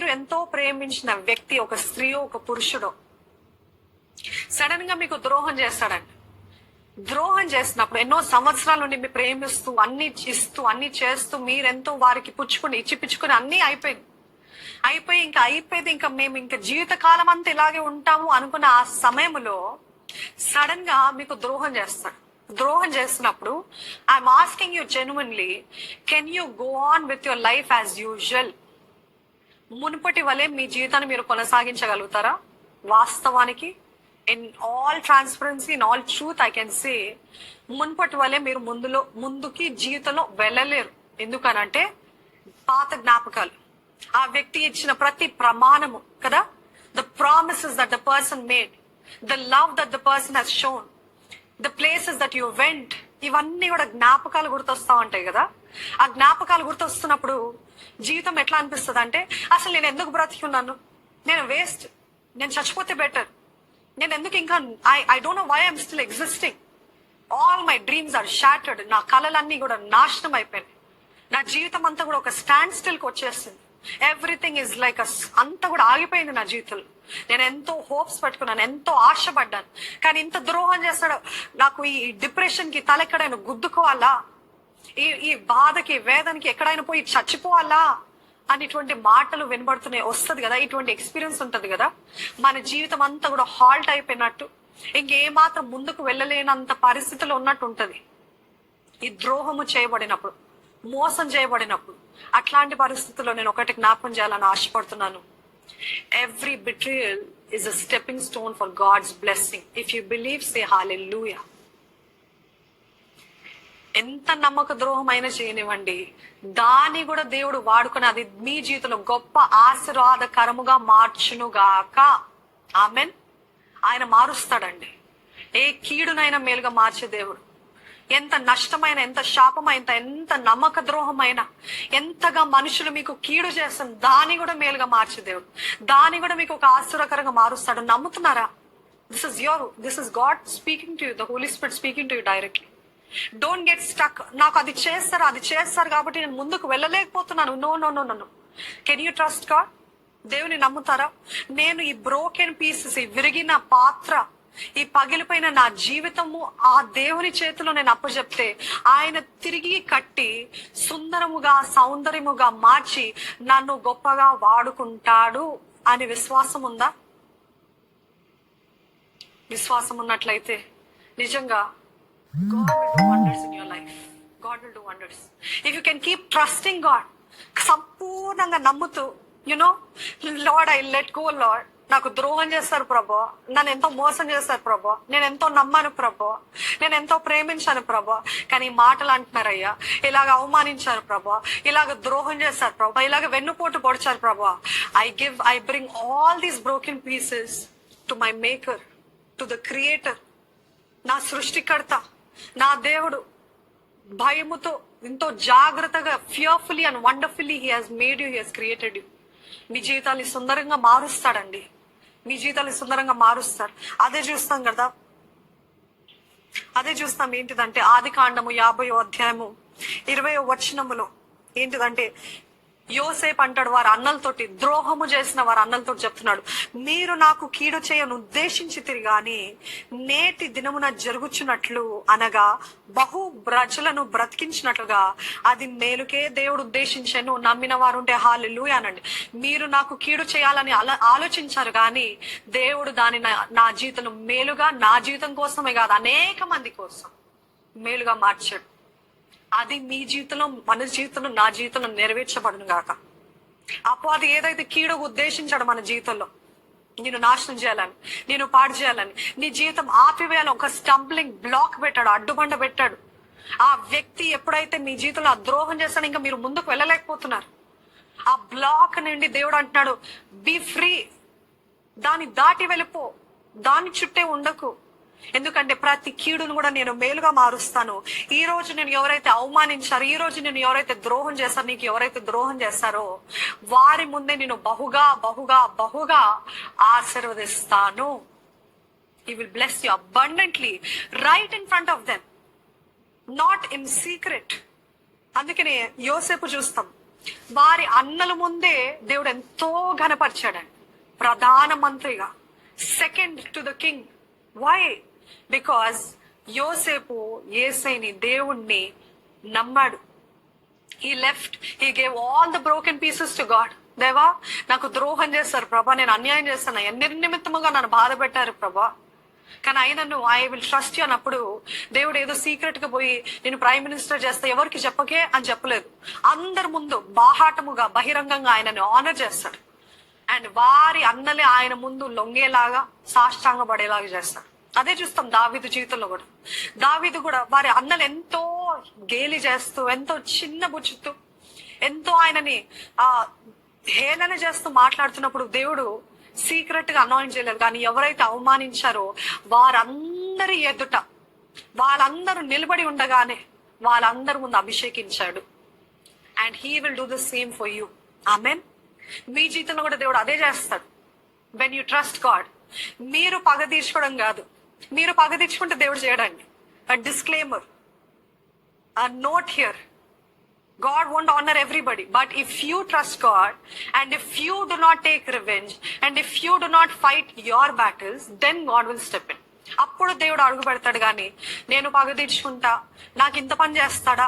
మీరు ఎంతో ప్రేమించిన వ్యక్తి, ఒక స్త్రీ, ఒక పురుషుడు సడన్ గా మీకు ద్రోహం చేస్తాడండి. ద్రోహం చేసినప్పుడు ఎన్నో సంవత్సరాల నుండి మీ ప్రేమిస్తూ అన్ని ఇస్తూ అన్ని చేస్తూ మీరెంతో వారికి ఇచ్చిపుచ్చుకుని అన్ని అయిపోయింది ఇంకా మేము ఇంకా జీవితకాలం అంతా ఇలాగే ఉంటాము అనుకున్న ఆ సమయంలో సడన్ గా మీకు ద్రోహం చేస్తాడు. ద్రోహం చేసినప్పుడు I'm asking you genuinely, can you go on with your life as usual? మునుపటి వలె మీ జీవితాన్ని మీరు కొనసాగించగలుగుతారా? వాస్తవానికి in all transparency, in all truth I can say, మునుపటి వలె మీరు ముందుకి జీవితంలో వెళ్ళలేరు. ఎందుకనంటే పాత జ్ఞాపకాలు, ఆ వ్యక్తి ఇచ్చిన ప్రతి ప్రమాణము కదా, the promises that the person made, the love that the person has shown, the places that you went, ఇవన్నీ కూడా జ్ఞాపకాలు గుర్తొస్తా ఉంటాయి కదా. ఆ జ్ఞాపకాలు గుర్తొస్తున్నప్పుడు జీవితం ఎట్లా అనిపిస్తుంది అంటే, అసలు నేను ఎందుకు బ్రతికి ఉన్నాను, నేను వేస్ట్, నేను చచ్చిపోతే బెటర్, నేను ఎందుకు ఇంకా I don't know why I'm still existing, all my dreams are shattered, నా కళలన్నీ కూడా నాశనం అయిపోయినాయి, నా జీవితం అంతా కూడా ఒక స్టాండ్ స్టిల్ కి వచ్చేసింది, ఎవ్రీథింగ్ ఇస్ లైక్ అంతా కూడా ఆగిపోయింది నా జీవితంలో. నేను ఎంతో హోప్స్ పెట్టుకున్నాను, ఎంతో ఆశపడ్డాను, కానీ ఇంత ద్రోహం చేస్తాడు. నాకు ఈ డిప్రెషన్ కి తలెక్కడైనా గుద్దుకోవాలా, ఈ బాధకి వేదనకి ఎక్కడైనా పోయి చచ్చిపోవాలా అనేటువంటి మాటలు వినబడుతున్నాయి, వస్తుంది కదా, ఇటువంటి ఎక్స్పీరియన్స్ ఉంటది కదా. మన జీవితం అంతా కూడా హాల్ట్ అయిపోయినట్టు, ఇంకేమాత్రం ముందుకు వెళ్ళలేనంత పరిస్థితిలో ఉన్నట్టు ఉంటది. ఈ ద్రోహము చేయబడినప్పుడు, మోసం చేయబడినప్పుడు, అట్లాంటి పరిస్థితుల్లో నేను ఒకటి జ్ఞాపకం చేయాలని ఆశపడుతున్నాను. Every betrayal is a stepping stone for God's blessing. If you believe, say hallelujah. ఎంత నమ్మక ద్రోహం అయినా చేయనివ్వండి, దాన్ని కూడా దేవుడు వాడుకుని అది మీ జీవితంలో గొప్ప ఆశీర్వాదకరముగా మార్చునుగాక. ఆమెన్. ఆయన మారుస్తాడండి. ఏ కీడునైనా మేలుగా మార్చే దేవుడు. ఎంత నష్టమైన, ఎంత శాపమైన, ఎంత నమ్మక ద్రోహమైన, ఎంతగా మనుషులు మీకు కీడు చేస్తాం, దాన్ని కూడా మేలుగా మార్చే దేవుడు, దాన్ని కూడా మీకు ఒక ఆశీర్వకరంగా మారుస్తాడు. నమ్ముతున్నారా? This is God speaking to you, the holy spirit speaking to you directly. Don't get stuck. నాకు అది చేస్తారు కాబట్టి నేను ముందుకు వెళ్ళలేకపోతున్నాను. No no no no. Can you trust God? దేవుని నమ్ముతారా? నేను ఈ బ్రోకెన్ పీసెస్, ఈ విరిగిన పాత్ర, ఈ పగిలిపోయిన నా జీవితము ఆ దేవుని చేతిలో నేను అప్పచెప్తే ఆయన తిరిగి కట్టి సుందరముగా, సౌందర్యముగా మార్చి నన్ను గొప్పగా వాడుకుంటాడు అని విశ్వాసం ఉందా? విశ్వాసం ఉన్నట్లయితే నిజంగా God will do wonders in your life. God will do wonders. If you can keep trusting God, సంపూర్ణంగా నమ్ముతూ, Lord, I let go, Lord. నాకు ద్రోహం చేస్తారు ప్రభా, నన్ను ఎంతో మోసం చేస్తారు ప్రభా, నేను ఎంతో నమ్మాను ప్రభా, నేను ఎంతో ప్రేమించాను ప్రభా, కానీ మాటలు అంటున్నారయ్యా, ఇలాగ అవమానించారు ప్రభా, ఇలాగ ద్రోహం చేస్తారు ప్రభా, ఇలాగ వెన్నుపోటు పొడిచారు ప్రభా. I bring all these broken pieces to my maker, to the creator, నా సృష్టికర్త, నా దేవుడు. భయముతో ఎంతో జాగ్రత్తగా, fearfully and wonderfully he has made you, he has created you. మీ జీవితాన్ని సుందరంగా మారుస్తాడండి, మీ జీవితాన్ని సుందరంగా మారుస్తాడు. అదే చూస్తాం ఏంటిదంటే, ఆదికాండము 50వ అధ్యాయము 20వ వచనములో ఏంటిదంటే, యోసేపు అంటాడు వారి అన్నలతోటి, ద్రోహము చేసిన వారి అన్నలతో చెప్తున్నాడు, మీరు నాకు కీడు చేయను ఉద్దేశించి తిరిగాని నేటి దినమున జరుగుచున్నట్లు, అనగా బహు ప్రజలను బ్రతికించినట్లుగా అది మేలుకే దేవుడు ఉద్దేశించాను. నమ్మిన వారు ఉంటే హల్లెలూయా అనండి. మీరు నాకు కీడు చేయాలని ఆలోచించారు, కానీ దేవుడు దాన్ని నా జీవితంలో మేలుగా, నా జీవితం కోసమే కాదు అనేక మంది కోసం మేలుగా మార్చాడు. అది మీ జీవితంలో, మన జీవితంలో, నా జీవితంలో నెరవేర్చబడును గాక. అపవాది ఏదైతే కీడు ఉద్దేశించాడు మన జీవితంలో, నేను నాశనం చేయాలని, నేను పాడు చేయాలని, నీ జీవితం ఆపివేయాలని ఒక స్టంబ్లింగ్ బ్లాక్ పెట్టాడు, అడ్డుబండ పెట్టాడు. ఆ వ్యక్తి ఎప్పుడైతే మీ జీవితంలో ఆ ద్రోహం చేస్తాడో ఇంకా మీరు ముందుకు వెళ్ళలేకపోతున్నారు. ఆ బ్లాక్ నుండి దేవుడు అంటున్నాడు, బీ ఫ్రీ, దాన్ని దాటి వెళ్ళిపో, దాని చుట్టే ఉండకు. ఎందుకంటే ప్రతి కీడును కూడా నేను మేలుగా మారుస్తాను. ఈ రోజు నేను ఎవరైతే అవమానించారో, ఈ రోజు నేను ఎవరైతే ద్రోహం చేస్తారో, నీకు ఎవరైతే ద్రోహం చేస్తారో వారి ముందే నేను బహుగా బహుగా బహుగా ఆశీర్వదిస్తాను. He will bless you abundantly right in front of them, not in secret. అందుకనే యోసేపు చూస్తాం, వారి అన్నల ముందే దేవుడు ఎంతో ఘనపరిచాడండి, ప్రధానమంత్రిగా, second to the king. Why? Because Yosepu యేసయ్యని, దేవుణ్ణి నమ్మాడు. He left, he gave all the broken pieces to God. దేవా, నాకు ద్రోహం చేస్తారు ప్రభా, నేను అన్యాయం చేస్తాను, ఎన్ని నిమిత్తముగా నన్ను బాధ పెట్టారు ప్రభా, కానీ అయినను ఐ విల్ ట్రస్ట్ యూ అన్నప్పుడు దేవుడు ఏదో సీక్రెట్ గా పోయి నేను ప్రైమ్ మినిస్టర్ చేస్తా ఎవరికి చెప్పకే అని చెప్పలేదు. అందరి ముందు బాహాటముగా బహిరంగంగా ఆయనని ఆనర్ చేస్తాడు. అండ్ వారి అన్నలే ఆయన ముందు లొంగేలాగా, సాష్టాంగ పడేలాగా చేస్తాడు. అదే చూస్తాం దావీదు జీవితంలో కూడా. దావీదు కూడా వారి అన్నలు ఎంతో గేలి చేస్తూ, ఎంతో చిన్న బుచ్చుతూ, ఎంతో ఆయనని హేళన చేస్తూ మాట్లాడుతున్నప్పుడు దేవుడు సీక్రెట్ గా అనాయింట్ చేయలేదు. కానీ ఎవరైతే అవమానించారో వారందరి ఎదుట, వాళ్ళందరూ నిలబడి ఉండగానే వాళ్ళందరి ముందు అభిషేకించాడు. And he will do the same for you. Amen. మీ జీవితంలో కూడా దేవుడు అదే చేస్తాడు. When you trust God. మీరు పగ తీర్చుకోవడం కాదు, మీరు పగ తీర్చుకుంటే దేవుడు చేయడండి. Disclaimer, note here, God won't honor everybody, but if you trust God and if you do not take revenge and if you do not fight your battles, then God will step in. అప్పుడు దేవుడు అడుగు పెడతాడు. కానీ నేను పగ తీర్చుకుంటా, నాకు ఇంత పని చేస్తాడా,